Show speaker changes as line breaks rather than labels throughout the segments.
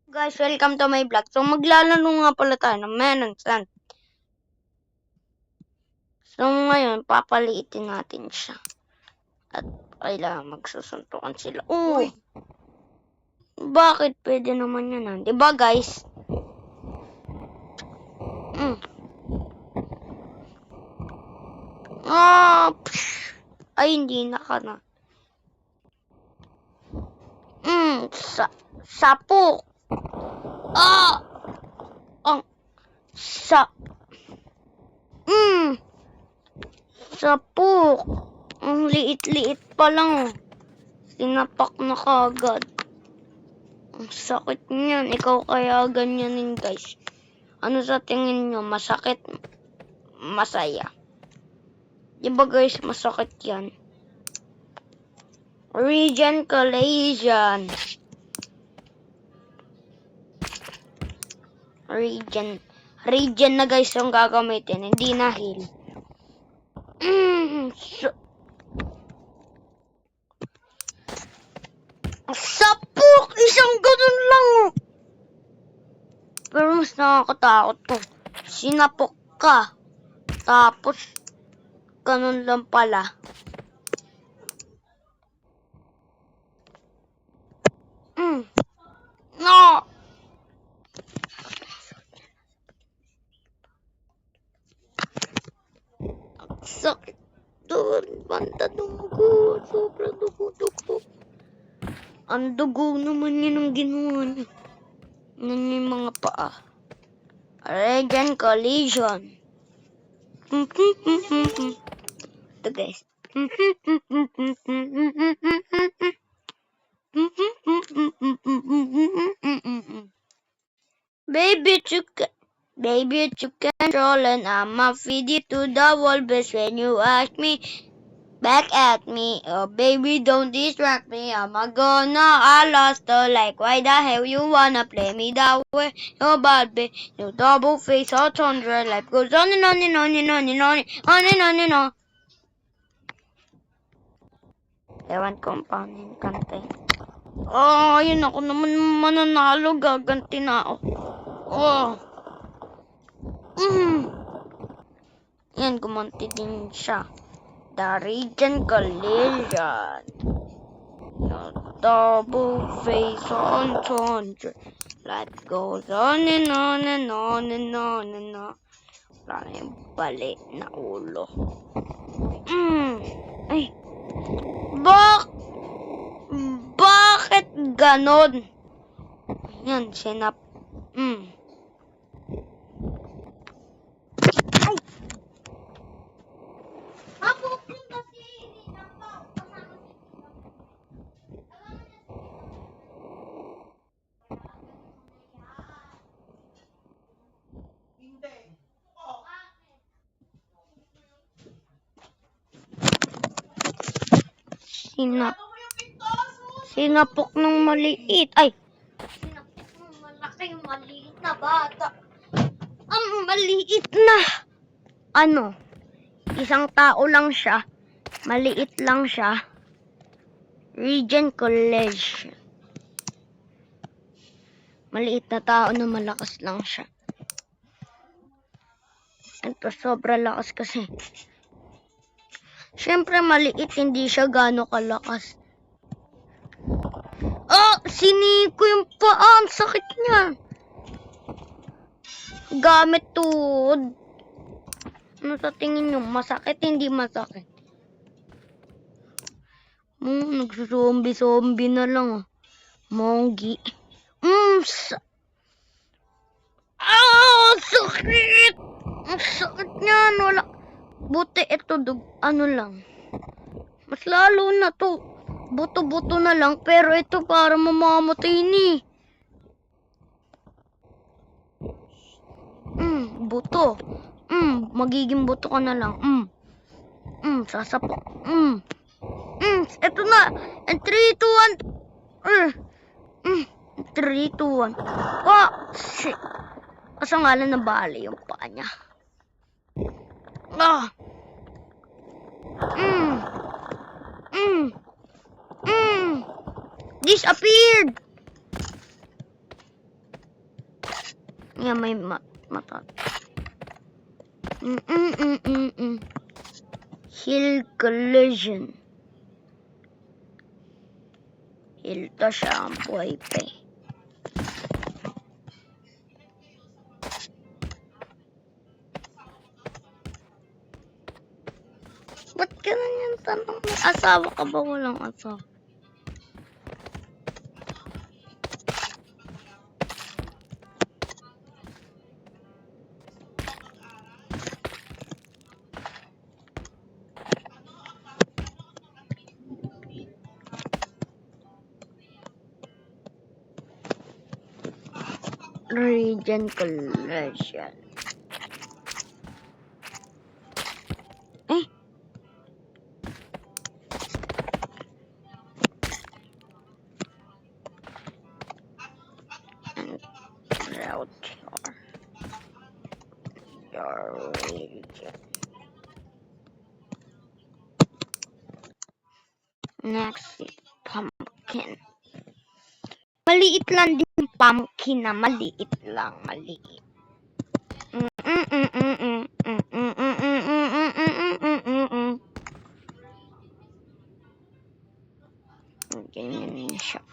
Guys, welcome to my vlog. So, maglalaro nga pala tayo ng Men and Sand. So, ngayon, papaliitin natin siya. At kailangan magsusuntukan sila. Oh! Bakit? Pwede naman yan, ha? Diba, guys? Ay, hindi na ka na. Sapok! Ang sapok. Ang liit-liit pa lang. Sinapak na kagad. Ang sakit niyan. Ikaw kaya ganyanin, guys. Ano sa tingin nyo? Masakit? Masaya? Diba, guys? Masakit yan. Regen collision. Regen na, guys, yung gagamitin. Hindi na heal. Sapok! Isang ganun lang. Pero mas nakakatakot to. Sinapok ka. Tapos, ganun lang pala. No! Sakit doon. Banda dugo. Sobra dugo. Ang dugo naman yun ang ginawa niya. Yan yung mga paa. Regen collision. Ito, guys. Baby, you control and I'ma feed you to the wall. Best when you ask me, back at me. Oh, baby, don't distract me. I lost the like. Why the hell you wanna play me that way? You're bad, babe. You double face, all thunder. Life goes on and on and on and on and on and on and on. Ewan kong paano yung kanta. Yun ako naman mananalo. Gaganti na ako. Yan, gumanti din siya. The Regen collision. Double face on thunder. Life goes on and on and on and on and on. Wala na yung bali na ulo. Ay. Bakit ganon? Yan, sinap. Sinapok ng maliit. Ay! Sinapok ng malaking maliit na bata. Ang maliit na. Isang tao lang siya. Maliit lang siya. Regen collision. Maliit na tao na malakas lang siya. Ito, sobra lakas kasi. Siyempre, maliit, hindi siya gaano kalakas. Siniko yung paa. Ang sakit niya. Gamit tuhod. Ano sa tingin nyo? Masakit, hindi masakit? Nagsuzombie na lang. Monggi. Sakit! Ang sakit niyan. Wala. Buti ito, lang. Mas lalo na to. Buto-buto na lang. Pero ito para mamamatay ni. Buto. Magiging buto ka na lang. Sasapok. Ito na. 3, 2, 1. 3, 2, 1. Shit. Asa ngalan na bali yung paa niya. Disappeared. Yan, may mata. Hill collision. Hill to siya ang buhay pa eh. Ba't ganun yung tanong? May asawa ka ba? Walang asawa. Region collision. Route your region. Next is pumpkin. Maliit lang din yung pumpkin na maliit lang, maliit. Ganyan siya.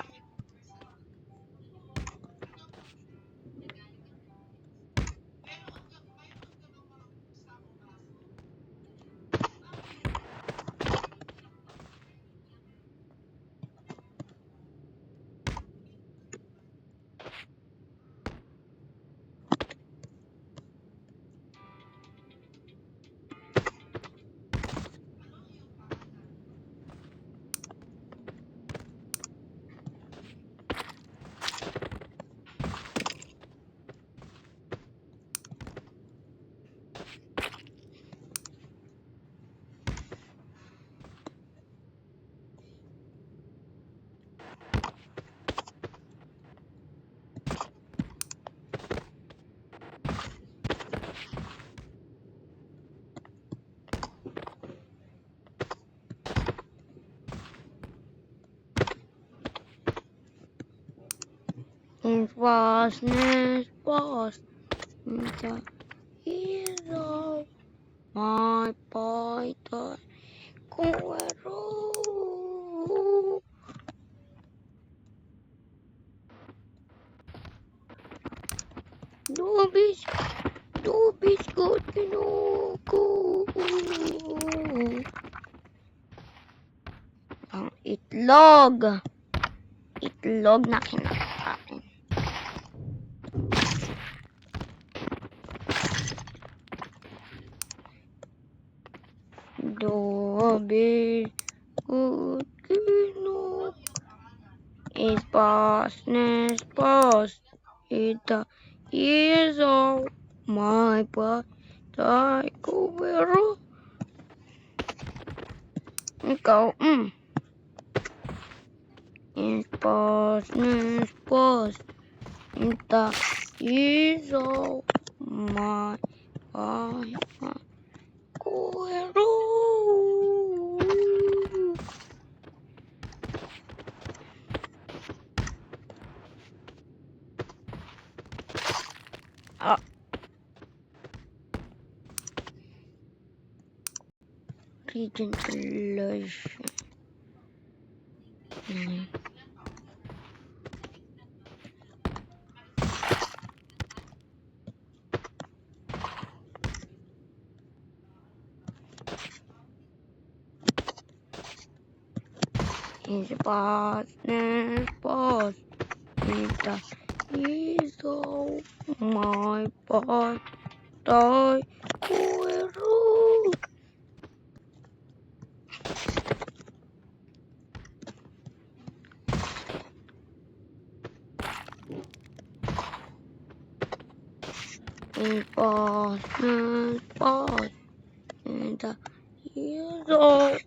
It was the hero, my boy, the Cuero. Dobby's good, go. Ang itlog na kinakain. Dobby's good, is boss. It is all my boy, the Cuero. Ikaw, is boss. Ita is all my boy, Cuero. Region collision. His boss. Ita is all my boy, the Cuero. His boss. Ita is all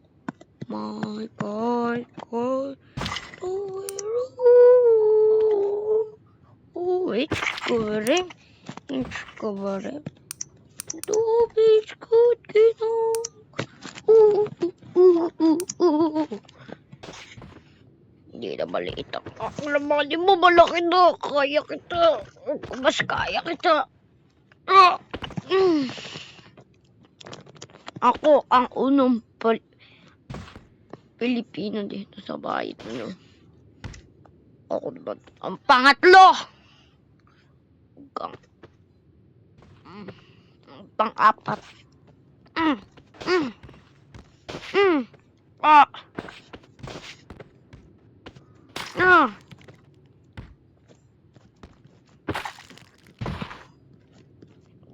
my boy, Cuero. It's correct. Dobby's good, Hindi na maliit ako. Ako naman, di mo malaki na. Kaya kita. Mas kaya kita. Ako ang unang Pilipino dito sa bahay niyo. Ako naman ang pangatlo. Ang pang-apat.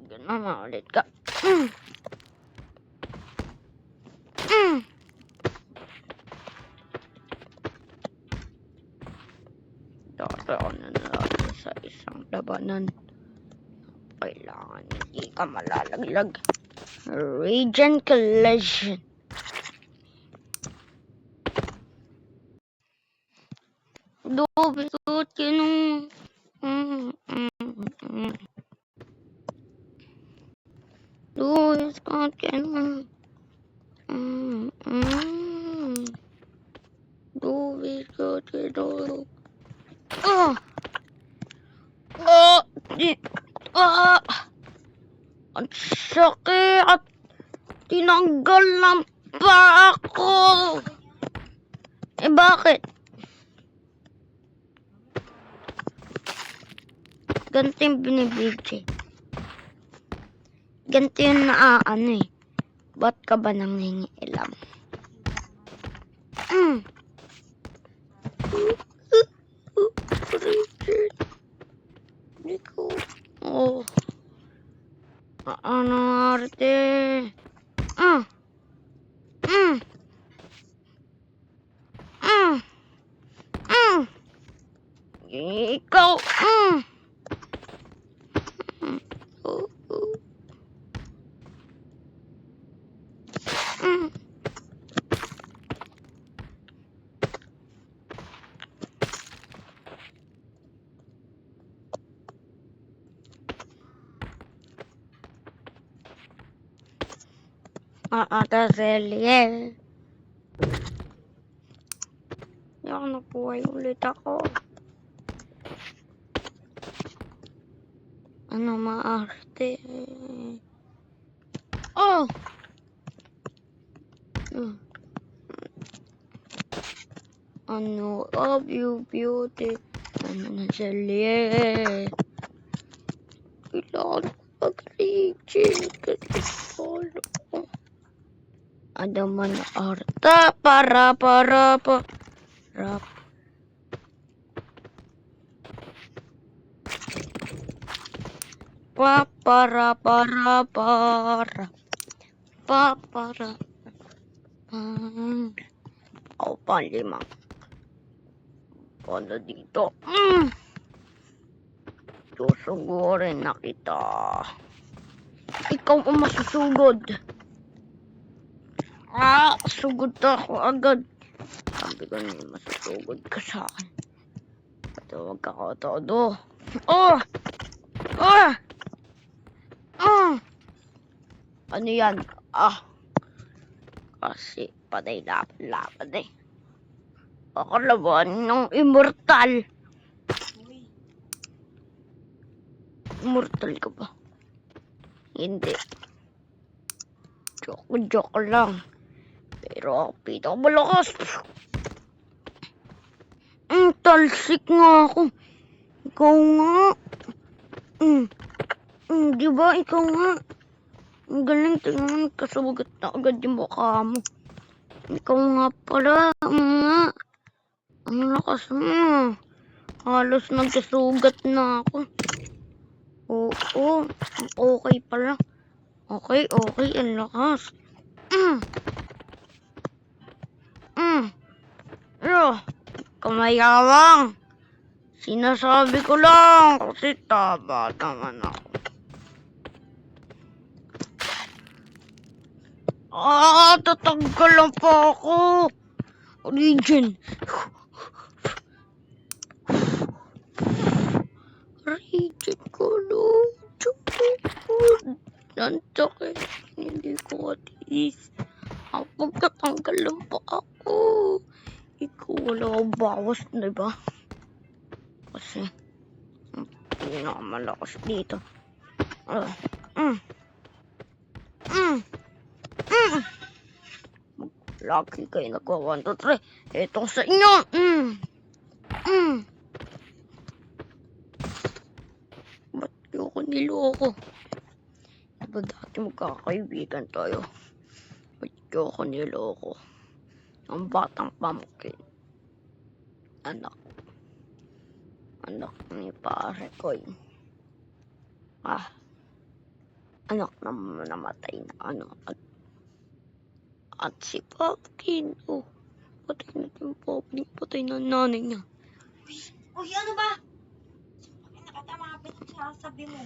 Ganun ulit ka. Daraon na natin sa isang labanan. Kailangan hindi ka malalaglag. Radiant Collision. Dobe ko tinong. Dobe ko tinong. Dobe ko tinong. Ang sakit. Tinanggal ng paa ko. Bakit? Ganito yung binibigay. Ganito yung Ba't ka ba nangingialam? Hindi ko. Ano arte? Ikaw. Selye. Yan, nabuhay ulit ako. Ano maarte? Ano of you beauty? Ano na Selye? Kailangan mag-reaching kasi solo ko. Ada mana arta para rap. Para. Ako pa lima. Ano dito? Susugurin na kita. Ikaw ang masusugod. Sugod ako agad. Sabi ko na masusugod ka sa akin. Huwag ka todo. Ano yan? Kasi patay laban eh. Ako laban ng immortal. Immortal ka ba? Hindi. Joke lang. Pero ako pinakamalakas. Talsik nga ako. Ikaw nga. Diba ikaw nga? Ang galing, tingnan, kasugat na agad yung mukha mo. Ikaw nga pala, ang lakas mo. Halos nagkasugat na ako. Oo, okay pala. Okay, ang lakas. Kamayawang. Sinasabi ko lang kasi tama naman ako. Tatanggal lang pa ako. Origin. Origin ko lang. Nantakit. Hindi ko matiis. Pagkatanggal lang pa ako. Ikaw wala akong bawas, diba? Kasi, pinakamalakas dito. Lagi kayo nagwa 1, 2, 3. Ito sa inyo. Ba't yung niloko? Diba dati magkakaibigan tayo? Ba't yung niloko? Ang batang pumpkin. Anak ni pare ko yun. Anak na namatay na at si Pumpkin, patay na yung Pumpkin, patay na nanay niya.
Uy, ano ba? Nakatama ka sinasabi mo.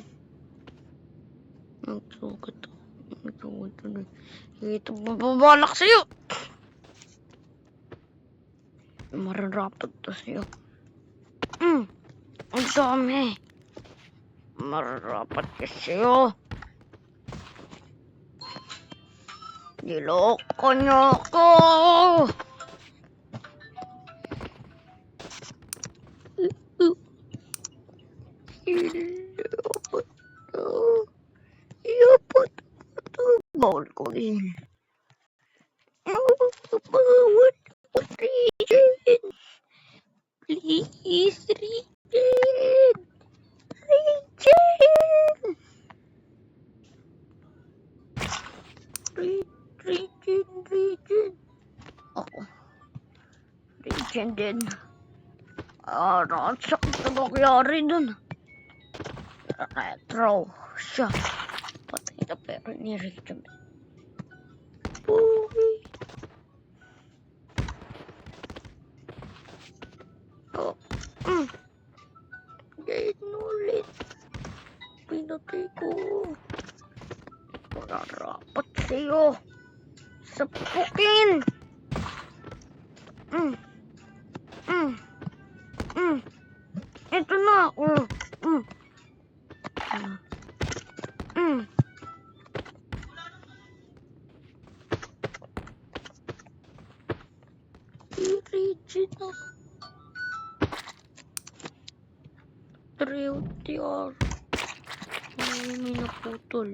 Nagsugat na. Ito, babalak sa'yo. Mararapat to sa'yo. Ang dami. Mararapat ka sa'yo. Niloko niyo ako. Bawal ko din. Bawal ko rin. Please, Regine. Regine. Ako. Regine din. Sakit na nangyari dun. Retro siya. Patay na pero ni Regine. Uy. Ngayon ulit. Pinatay ko. Mararapat sa'yo. Sapukin. Ito na. Regina. Treutiar. May naputol.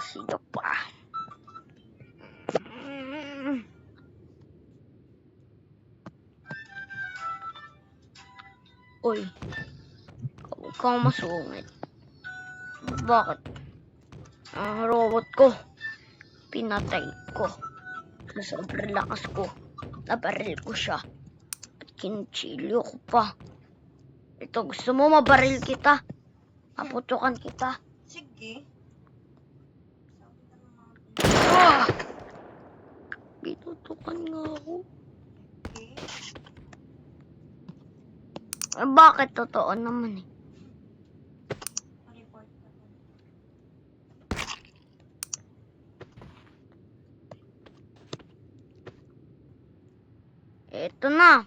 Sino pa? Uy, huwag kang masungit. Bakit? Ang robot ko, pinatay ko. Sa sobrang lakas ko, nabaril ko siya. At kinchilyo ko pa. Ito, gusto mo mabaril kita? Maputukan kita?
Sige.
Pinutukan nga ako.
Okay.
Bakit totoo naman eh?
Pa-report ka pa.
Ito na.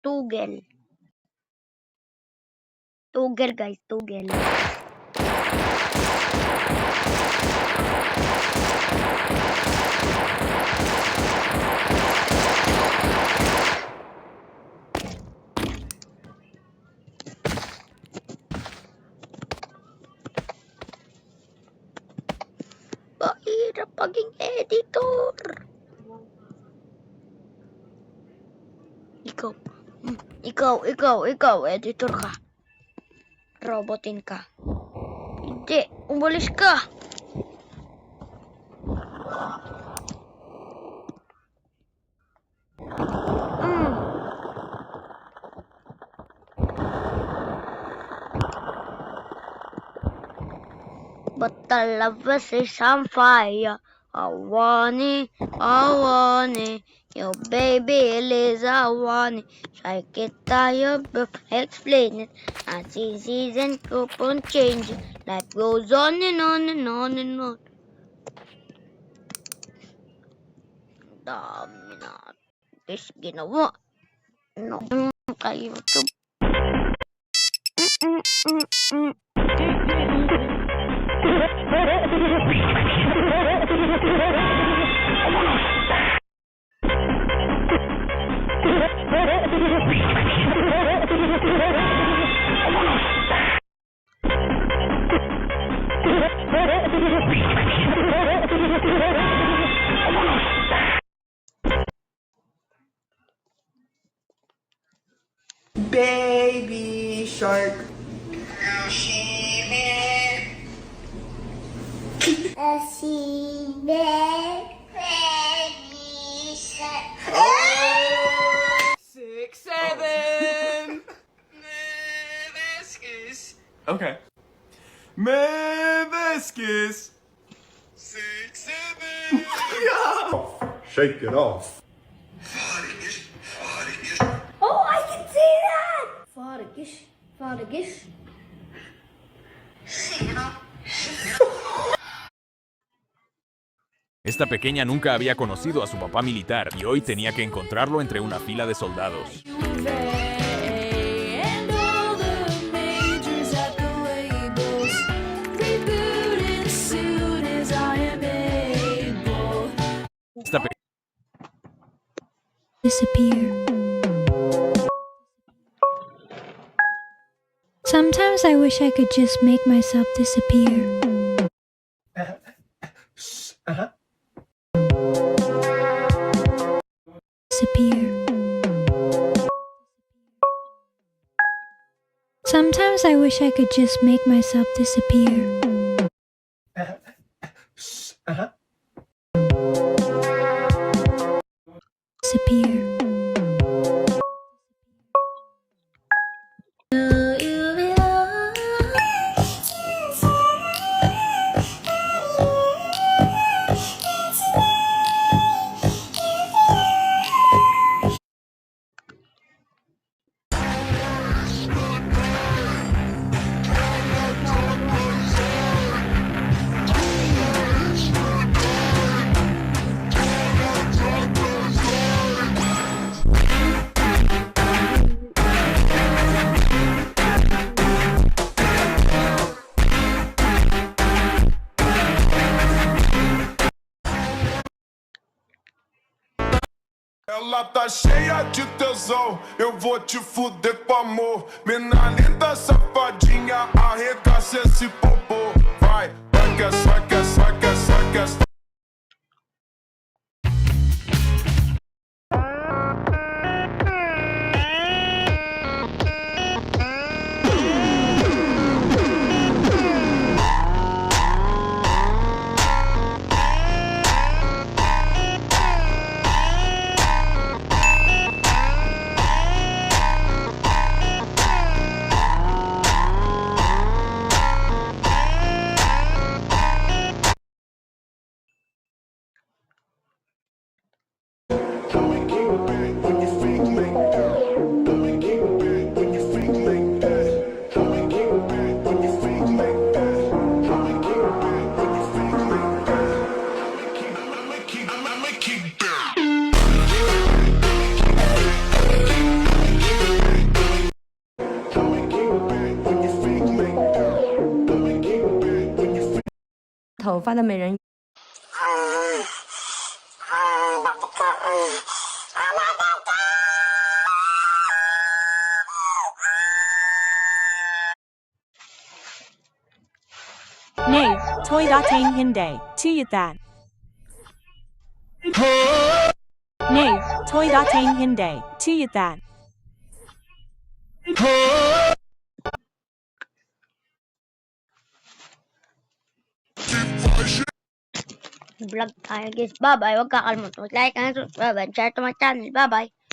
Tugel. Tugel, guys. Tugel. Mahirap maging editor. Ikaw, editor ka. Robotin ka. Hindi, umalis ka. But the love is on fire. I want it. Your baby is I want it. Shake it tired, but explain it. As season keep on changing. Life goes on and on and on and on. Dami na. This ginawa. No, kay YouTube.
Baby shark. Six, seven. Okay. Mebeskis. 6, 7.
Shake it off.
Oh, I can see that! Farigish, Farigish.
Esta pequeña nunca había conocido a su papá militar y hoy tenía que encontrarlo entre una fila de soldados. Esta
Disappear. Sometimes I wish I could just make myself disappear. Disappear. Sometimes I wish I could just make myself disappear. Disappear.
Ela tá cheia de tesão, eu vou te fuder com amor. Mina linda, safadinha, arregaça esse popô. Vai, vai que essa, vai que essa, vai que essa, vai que essa.
头发的美人鱼。
Nay, toy dating Hyundai, tuyutan. Nay, toy dating Hyundai, tuyutan.
Vlog tayo guys. Bye-bye. Huwag kakalimutan mag-like and subscribe and share to my channel. Bye-bye.